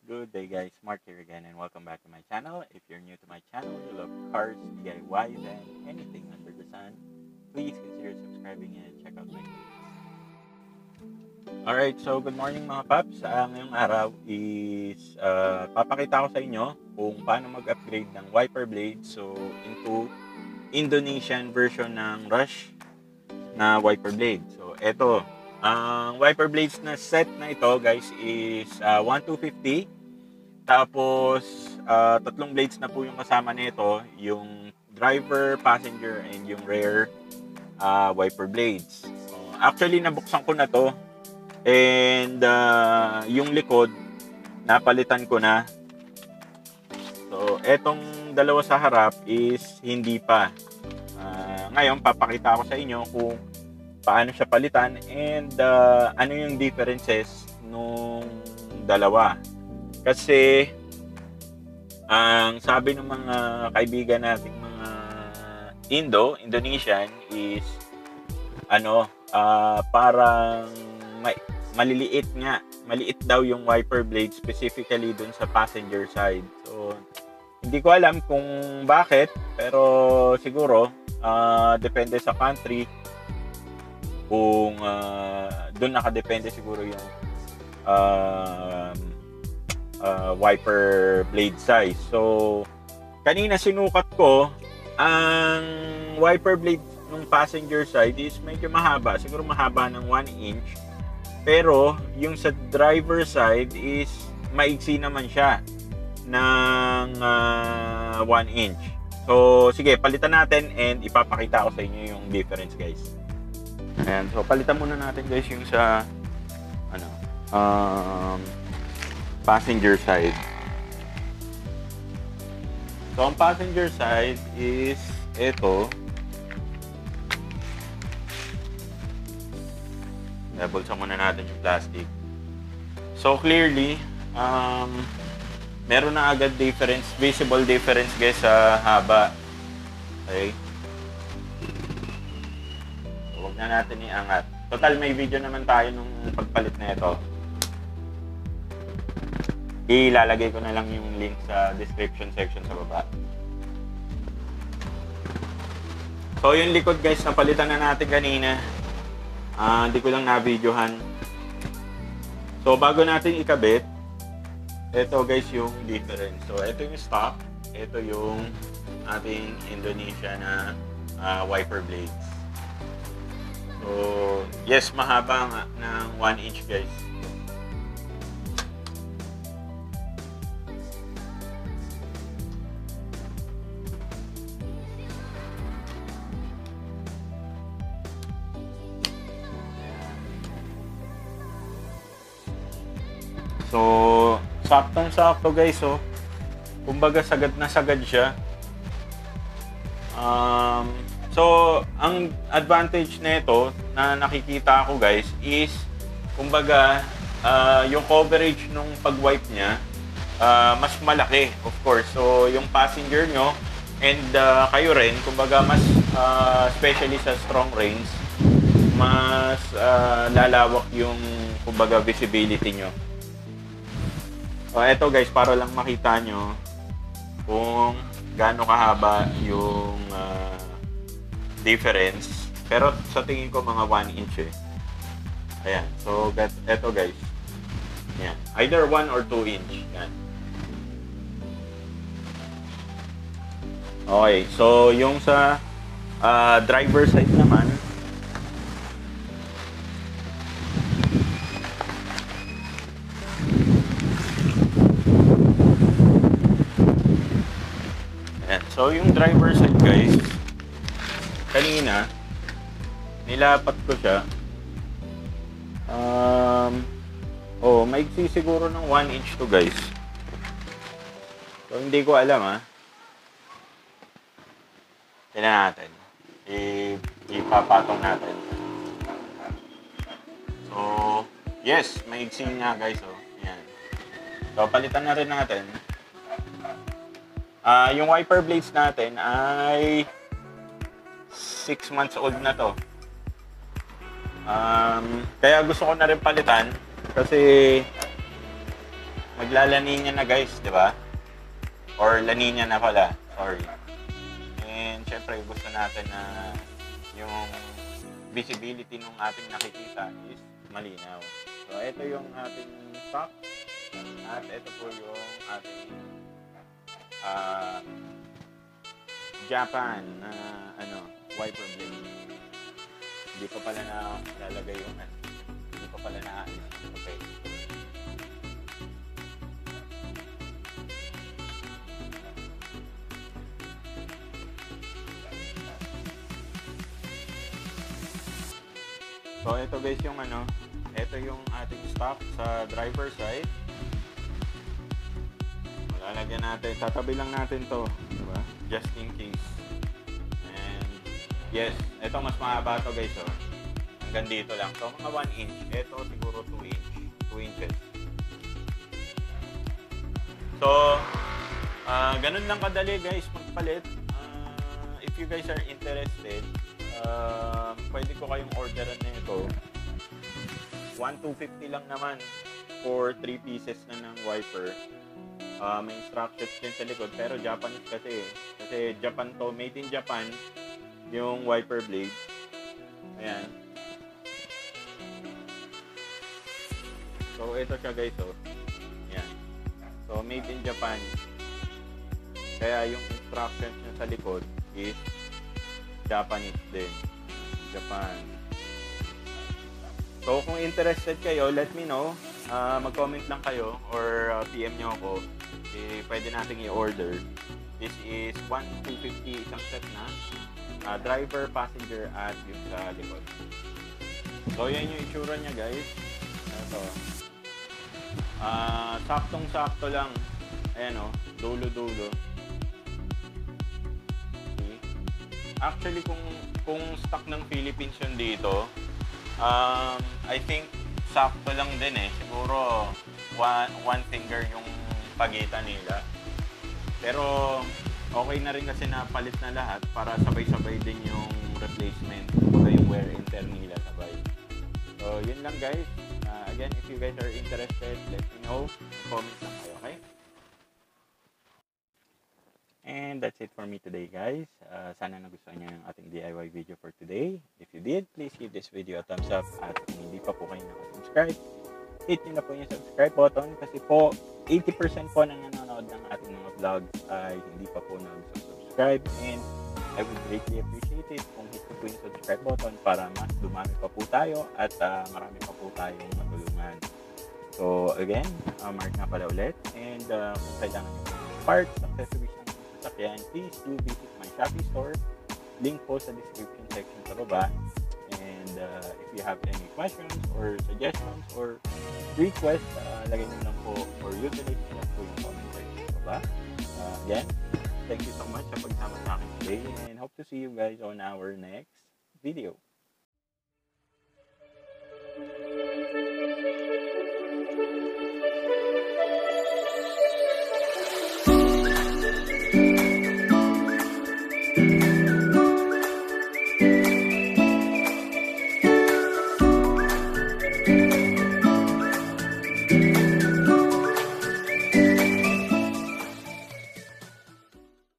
Good day guys, Mark here again and welcome back to my channel. If you're new to my channel, you love cars, DIYs, and anything under the sun, please consider subscribing and check out my videos. Alright, so good morning mga paps. Ngayong araw is papakita ko sa inyo kung paano mag-upgrade ng wiper blade into Indonesian version ng Rush na wiper blade. So eto, ang wiper blades na set na ito guys is 1250. Tapos tatlong blades na po yung kasama nito, yung driver, passenger, and yung rear wiper blades. So, actually nabuksan ko na to and yung likod napalitan ko na. So etong dalawa sa harap is hindi pa. Ngayon papakita ko sa inyo kung paano siya palitan and ano yung differences nung dalawa. Kasi ang sabi ng mga kaibigan nating mga Indonesian is parang maliit daw yung wiper blade specifically dun sa passenger side. So hindi ko alam kung bakit, pero siguro depende sa country kung doon nakadepende siguro yung wiper blade size. So kanina sinukat ko, ang wiper blade ng passenger side is medyo mahaba, siguro mahaba ng 1 inch, pero yung sa driver side is maigsi naman siya ng 1 inch. So sige, palitan natin and ipapakita ko sa inyo yung difference guys. Ayan, so palitan muna natin guys yung sa passenger side. So ang passenger side is ito. Bulsa muna natin yung plastic. So clearly, meron na agad visible difference guys sa haba. Okay? So, huwag na natin iangat. Total, may video naman tayo nung pagpalit na ito. Ilalagay ko na lang yung link sa description section sa baba. So yung likod guys, napalitan na natin kanina. Hindi ko lang na-videohan. So bago natin ikabit, ito guys yung difference. So ito yung stock, ito yung ating Indonesia na wiper blades. So yes, mahaba nga ng 1 inch guys. So, saktong-sakto guys, oh. Kumbaga sagad na sagad siya. So, ang advantage nito na nakikita ko guys is kumbaga yung coverage nung pag-wipe niya mas malaki, of course. So, yung passenger nyo and kayo rin, kumbaga mas especially sa strong rains, mas lalawak yung kumbaga visibility nyo. Ito guys, para lang makita nyo kung gaano kahaba yung difference. Pero sa tingin ko mga 1 inch eh. Ayan. So, ito guys. Ayan. Either 1 or 2 inch. Ayan. Okay. So, yung sa driver side naman, so yung driver side guys, kanina nilapat ko siya. Maigsi siguro ng 1 inch to guys. So hindi ko alam tingnan natin. Ipapatong natin. So yes, maigsi nga guys. Yan. So palitan na rin natin. Yung wiper blades natin ay 6 months old na to. Kaya gusto ko na rin palitan kasi Magla-La Nina na guys, di ba? Or La Nina na pala, sorry. And syempre gusto natin na yung visibility ng ating nakikita is malinaw. So ito yung ating stock at ito po yung ating Japan na wiper blade. Hindi pa pala na lalagay yung hindi pa pala na okay. So ito guys yung ito yung ating stock sa driver side. Lalagyan natin, tatabi lang natin to, diba? Just in case. And yes, ito mas mahaba to guys, oh. Hanggang dito lang. So mga 1 inch, ito siguro 2 inches. So ganun lang kadali guys magpalit. If you guys are interested, pwede ko kayong orderan na ito. 1,250 lang naman for 3 pieces na ng wiper. May instructions din sa likod, pero Japanese kasi Japan to, made in Japan yung wiper blade. Ayan. So ito siya guys, oh. Ayan. So made in Japan. Kaya yung instructions niya sa likod is Japanese din. Japan. So kung interested kayo, let me know. Mag-comment lang kayo or PM nyo ako. Pwede nating i-order. This is 1,250 isang set na. Driver, passenger at yung sa likod. So yan yung itsura niya guys. Ito. Saktong-sakto lang. Ayan o. Dulo-dulo. See? Actually kung stock ng Philippines yun dito, I think sakto lang din eh. Siguro one finger yung pagitan nila. Pero okay na rin kasi napalit na lahat para sabay-sabay din yung replacement o yung wear and tear nila sabay. So yun lang guys. Again, if you guys are interested, let me know. Comment lang kayo, okay? And that's it for me today guys. Sana nagustuhan nyo yung ating DIY video for today. If you did, please give this video a thumbs up. At kung hindi pa po kayo nakasubscribe, hit nyo na po yung subscribe button kasi po 80% po ng nanonood ng ating mga vlogs ay hindi pa po nag-subscribe, and I would greatly appreciate it kung hit nyo po yung subscribe button para mas dumami pa po tayo at marami pa po tayong matulungan. So again, Mark nga pala ulit, and kung kailangan nyo po yung parts, accessories ng sasakyan, please do visit my Shopee store. Link po sa description section sa baba. And if you have any questions or suggestions or requests, lagay nyo lang po or utilize nyo lang po yung comment section sa baba. Again, thank you so much sa pagsama sa akin today, and hope to see you guys on our next video.